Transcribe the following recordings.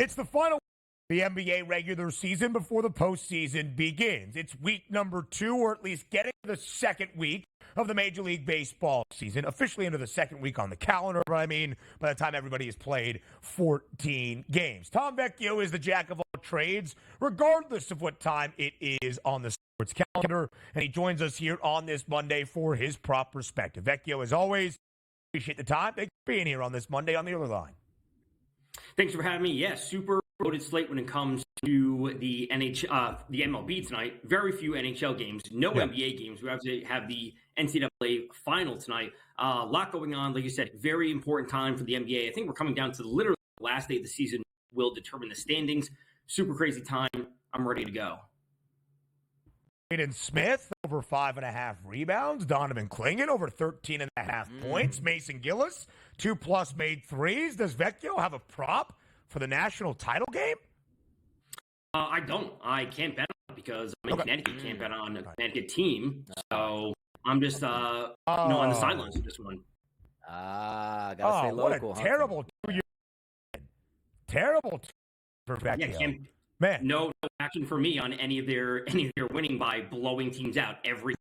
It's the final week of the NBA regular season before the postseason begins. It's week number 2, or at least getting to the second week of the Major League Baseball season, officially into the second week on the calendar, but I mean, by the time everybody has played 14 games. Tom Vecchio is the jack of all trades, regardless of what time it is on the sports calendar, and he joins us here on this Monday for his prop perspective. Vecchio, as always, appreciate the time. Thanks for being here on this Monday on the other line. Thanks for having me. Yes, super loaded slate when it comes to the the MLB tonight. Very few NHL games, no NBA games. We obviously have the NCAA final tonight. A lot going on. Like you said, very important time for the NBA. I think we're coming down to literally the last day of the season will determine the standings. Super crazy time. I'm ready to go. Aiden Smith, over 5.5 rebounds. Donovan Clingan, over 13.5 points. Mason Gillis, 2+ made threes. Does Vecchio have a prop for the national title game? I don't. I can't bet on it because I'm in Connecticut. Can't bet on a Connecticut team. So I'm just on the sidelines of this one. Gotta stay local. What a terrible 2 year. Terrible for Vecchio. Yeah, Man. No action for me on any of their winning by blowing teams out every.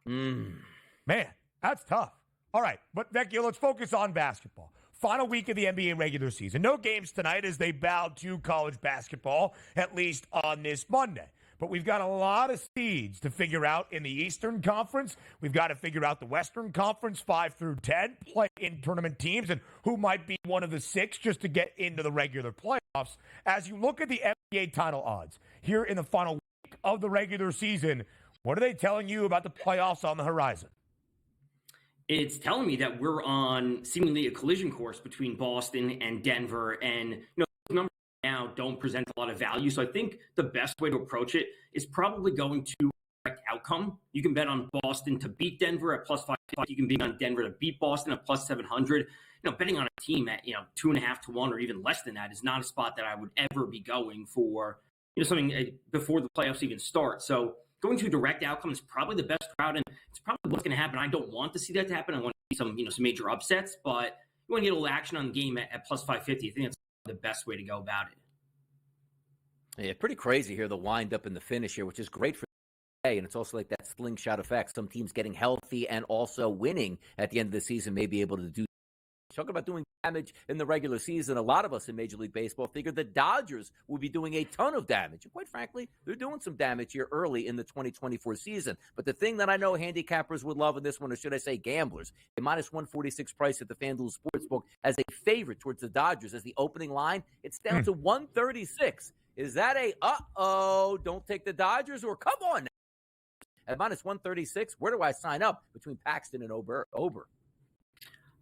Man, that's tough. All right, but Vecchio, let's focus on basketball. Final week of the NBA regular season. No games tonight as they bow to college basketball, at least on this Monday. But we've got a lot of seeds to figure out in the Eastern Conference. We've got to figure out the Western Conference, 5 through 10, play-in tournament teams, and who might be one of the 6 just to get into the regular playoffs. As you look at the NBA title odds here in the final week of the regular season, what are they telling you about the playoffs on the horizon? It's telling me that we're on seemingly a collision course between Boston and Denver, and those numbers now don't present a lot of value. So I think the best way to approach it is probably going to direct outcome. You can bet on Boston to beat Denver at +5. You can bet on Denver to beat Boston at +700. Betting on a team at 2.5 to 1 or even less than that is not a spot that I would ever be going for. Something before the playoffs even start. So going to a direct outcome is probably the best route, and it's probably what's going to happen. I don't want to see that to happen. I want to see some major upsets, but you want to get a little action on the game at +550. I think that's the best way to go about it. Yeah, pretty crazy here, the wind up and the finish here, which is great for the NBA, and it's also like that slingshot effect. Some teams getting healthy and also winning at the end of the season may be able to do. Talking about doing damage in the regular season, a lot of us in Major League Baseball figured the Dodgers would be doing a ton of damage. And quite frankly, they're doing some damage here early in the 2024 season. But the thing that I know handicappers would love in this one, or should I say gamblers, a -146 price at the FanDuel Sportsbook as a favorite towards the Dodgers as the opening line. It's down to 136. Is that a don't take the Dodgers, or come on now? At -136, where do I sign up between Paxton and Ober?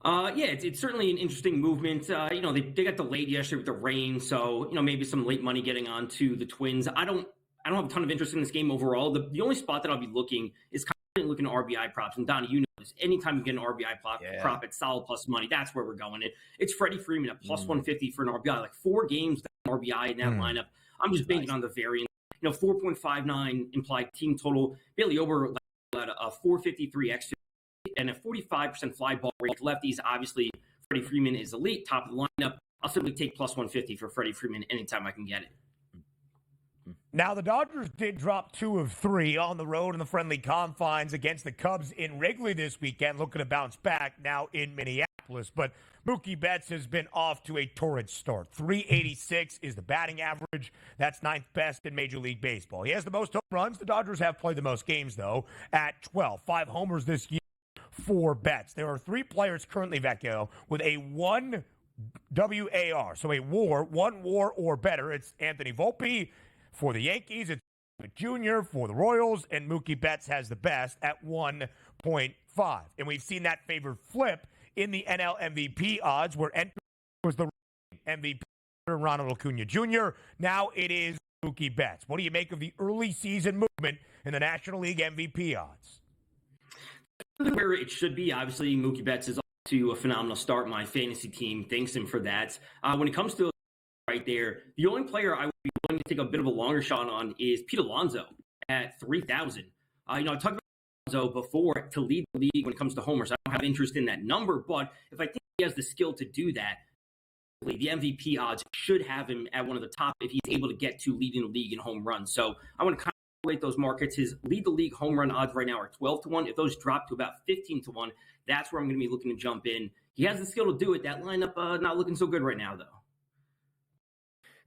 Yeah, it's certainly an interesting movement. They got delayed yesterday with the rain, so maybe some late money getting on to the Twins. I don't have a ton of interest in this game overall. The only spot that I'll be looking is kind of looking at RBI props. And Donnie, you know this. Anytime you get an RBI prop at solid plus money, that's where we're going. It's Freddie Freeman at +150 for an RBI. Like 4 games RBI in that lineup. I'm just banking on the variance. 4.59 implied team total. Bailey Ober at a 453 x and a 45% fly ball rate. Lefties, obviously, Freddie Freeman is elite, top of the lineup. I'll simply take +150 for Freddie Freeman anytime I can get it. Now, the Dodgers did drop 2 of 3 on the road in the friendly confines against the Cubs in Wrigley this weekend, looking to bounce back now in Minneapolis. But Mookie Betts has been off to a torrid start. 386 is the batting average. That's 9th best in Major League Baseball. He has the most home runs. The Dodgers have played the most games, though, at 12. 5 homers this year for Betts. There are 3 players currently, Vecchio, with a 1 WAR, so a WAR, 1 WAR or better. It's Anthony Volpe for the Yankees, it's Jr. for the Royals, and Mookie Betts has the best at 1.5. And we've seen that favored flip in the NL MVP odds, where entry was the MVP, Ronald Acuna Jr. Now it is Mookie Betts. What do you make of the early season movement in the National League MVP odds? Where it should be. Obviously, Mookie Betts is off to a phenomenal start. My fantasy team thanks him for that. When it comes to right there, the only player I would be willing to take a bit of a longer shot on is Pete Alonso at 3,000. I talked about Alonso before to lead the league when it comes to homers. I don't have interest in that number, but if I think he has the skill to do that, the MVP odds should have him at one of the top if he's able to get to leading the league in home runs. So I want to kind of rate those markets. His lead the league home run odds right now are 12-1. If those drop to about 15-1, that's where I'm going to be looking to jump in. He has the skill to do it. That lineup not looking so good right now, though.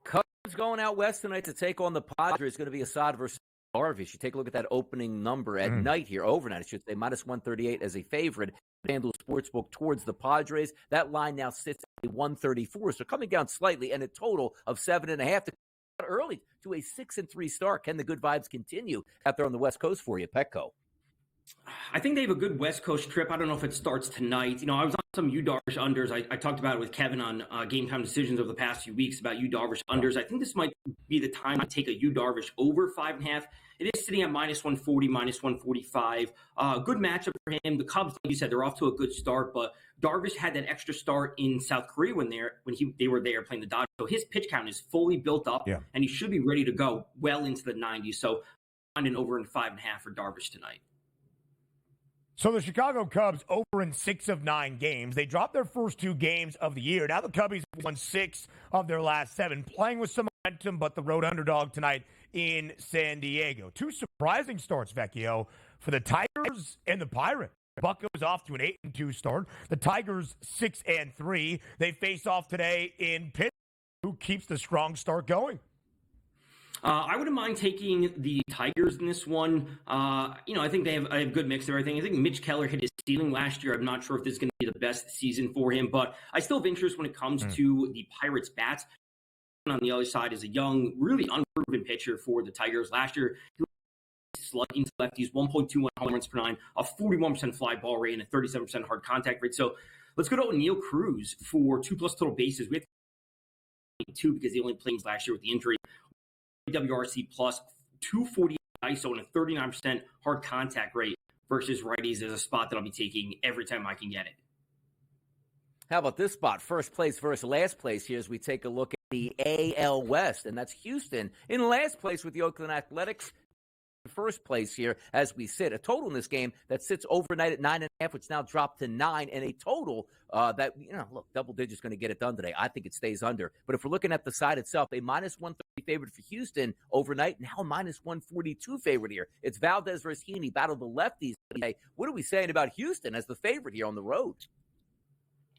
Cubs going out west tonight to take on the Padres. It's going to be Assad versus Darvish. You take a look at that opening number at night here, overnight, I should say, minus 138 as a favorite. FanDuel Sportsbook towards the Padres. That line now sits at 134, so coming down slightly, and a total of 7.5 to early to a 6-3 start. Can the good vibes continue out there on the West Coast for you, Petco? I think they have a good West Coast trip. I don't know if it starts tonight. I was on some Darvish unders. I talked about it with Kevin on Game Time Decisions over the past few weeks about Darvish unders. I think this might be the time to take a Darvish over 5.5. It is sitting at minus 140, minus 145. Good matchup for him. The Cubs, like you said, they're off to a good start, but Darvish had that extra start in South Korea when they were there playing the Dodgers. So his pitch count is fully built up, and he should be ready to go well into the 90s. So I'm an over in 5.5 for Darvish tonight. So the Chicago Cubs over in 6 of 9 games. They dropped their first 2 games of the year. Now the Cubbies won 6 of their last 7, playing with some momentum, but the road underdog tonight in San Diego. 2 surprising starts, Vecchio, for the Tigers and the Pirates. Buck goes off to an 8-2 start. The Tigers 6-3. They face off today in Pittsburgh. Who keeps the strong start going? I wouldn't mind taking the Tigers in this one. I think they have a good mix of everything. I think Mitch Keller hit his ceiling last year. I'm not sure if this is going to be the best season for him, but I still have interest when it comes to the Pirates' bats. On the other side is a young, really unproven pitcher for the Tigers. Last year, he was slugging to lefties, 1.21 home runs per 9, a 41% fly ball rate, and a 37% hard contact rate. So let's go to O'Neal Cruz for 2+ total bases. We have 2 because he only played last year with the injury. WRC plus 240 ISO and a 39% hard contact rate versus righties is a spot that I'll be taking every time I can get it. How about this spot? First place versus last place here as we take a look at the AL West, and that's Houston in last place with the Oakland Athletics. First place here as we sit. A total in this game that sits overnight at 9.5, which now dropped to 9, and a total that, look, double digits going to get it done today. I think it stays under. But if we're looking at the side itself, a minus 130 favorite for Houston overnight, now a minus 142 favorite here. It's Valdez versus Heaney, battle the lefties today. What are we saying about Houston as the favorite here on the road?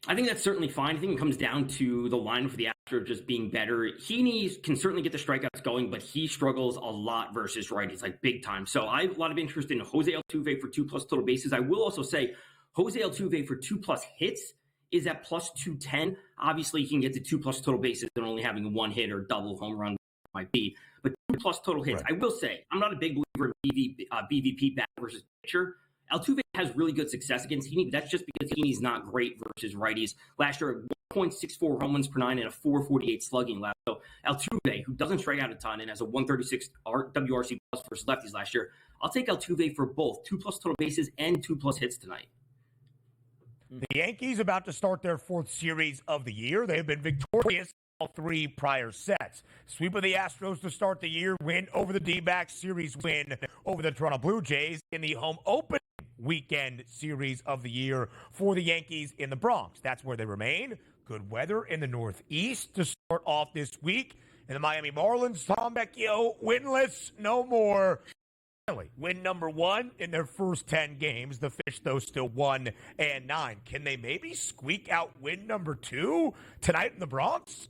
I think that's certainly fine. I think it comes down to the line for the Astros just being better. Heaney can certainly get the strikeouts going, but he struggles a lot versus righties, like big time. So I have a lot of interest in Jose Altuve for 2+ total bases. I will also say Jose Altuve for 2+ hits is at plus 210. Obviously, you can get to 2+ total bases and only having 1 hit or double home run might be, but 2+ total hits. Right. I will say I'm not a big believer in BVP bat versus pitcher. Altuve has really good success against Heaney, but that's just because Heaney's not great versus righties. Last year, 1.64 home runs per 9 and a 4.48 slugging last. So Altuve, who doesn't strike out a ton and has a 136 WRC plus versus lefties last year, I'll take Altuve for both 2+ total bases and 2+ hits tonight. The Yankees about to start their 4th series of the year. They have been victorious all 3 prior sets. Sweep of the Astros to start the year, win over the D-backs, series win over the Toronto Blue Jays in the home opening weekend series of the year for the Yankees in the Bronx. That's where they remain. Good weather in the Northeast to start off this week. And the Miami Marlins, Tom Vecchio, winless no more. Win number 1 in their first 10 games. The Fish, though, still 1-9. Can they maybe squeak out win number 2 tonight in the Bronx?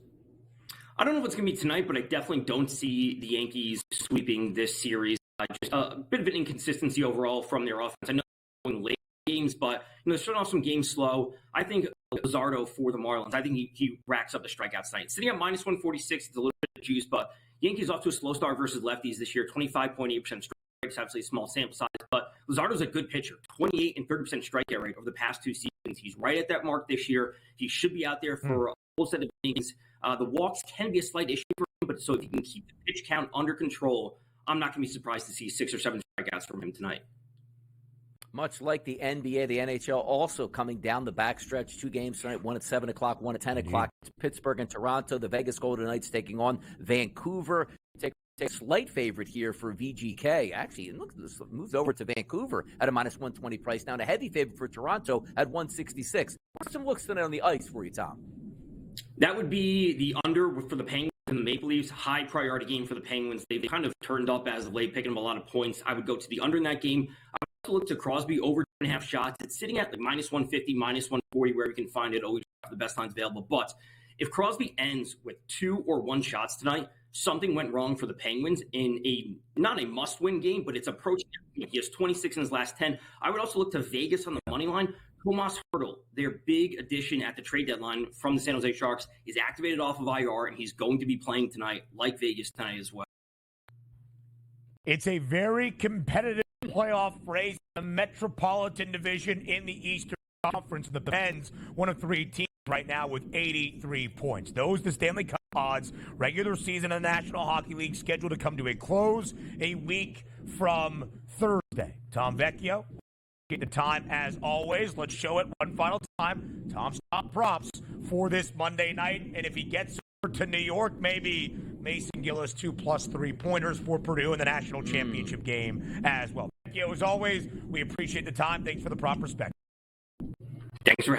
I don't know if it's going to be tonight, but I definitely don't see the Yankees sweeping this series. Just a bit of an inconsistency overall from their offense. I know they're going late games, but they're starting off some games slow. I think Luzardo for the Marlins, I think he racks up the strikeouts tonight. Sitting at minus 146 is a little bit of juice, but Yankees off to a slow start versus lefties this year, 25.8% strikeouts, obviously a small sample size, but Luzardo's a good pitcher, 28 and 30% strikeout rate over the past 2 seasons. He's right at that mark this year. He should be out there for a full set of innings. The walks can be a slight issue for him, but so if you can keep the pitch count under control, I'm not going to be surprised to see 6 or 7 strikeouts from him tonight. Much like the NBA, the NHL also coming down the backstretch. 2 games tonight, one at 7 o'clock, one at 10 o'clock. Pittsburgh and Toronto. The Vegas Golden Knights taking on Vancouver. Take a slight favorite here for VGK. Actually, look, this moves over to Vancouver at a minus 120 price. Now, and a heavy favorite for Toronto at 166. What are some looks tonight on the ice for you, Tom? That would be the under for the Penguins and the Maple Leafs. High priority game for the Penguins. They've kind of turned up as of late, picking up a lot of points. I would go to the under in that game. I would also look to Crosby over 2.5 shots. It's sitting at like minus 150, minus 140, where we can find it. Always the best lines available. But if Crosby ends with 2 or 1 shots tonight, something went wrong for the Penguins in not a must-win game, but it's approaching. He has 26 in his last 10. I would also look to Vegas on the money line. Tomas Hertl, their big addition at the trade deadline from the San Jose Sharks, is activated off of IR, and he's going to be playing tonight, like Vegas tonight as well. It's a very competitive playoff race, the Metropolitan Division in the Eastern Conference. The Pens, one of 3 teams right now with 83 points. Those the Stanley Cup odds. Regular season of the National Hockey League scheduled to come to a close a week from Thursday. Tom Vecchio, get the time as always. Let's show it one final time. Tom's top props for this Monday night. And if he gets over to New York, maybe Mason Gillis 2+ 3-pointers for Purdue in the national championship game as well. Vecchio, as always, we appreciate the time. Thanks for the prop perspective. Thanks for